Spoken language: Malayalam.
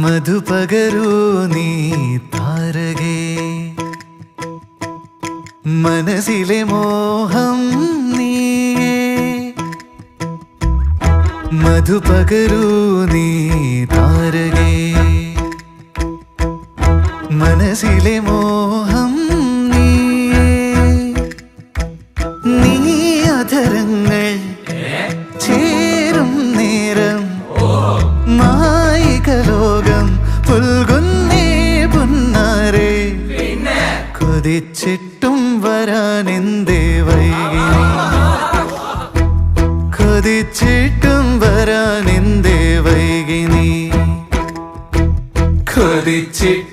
മധുപകരൂ നീ താരകേ, മനസ്സിലെ മോഹം നീയേ. മധുപകരൂ നീ താരകേ, മനസ്സിലെ മോഹം നീയേ. നീ അധരങ്ങൾ ചേരും നേരം മായികലോകം പുൽകുന്നേ പുന്നാരേ. കൊതിച്ചിട്ടും വരാനെന്തേ വൈകി, കൊതിച്ചിട്ടും വരാനെന്തേ വൈകി നീ, കൊതിച്ചിട്ടും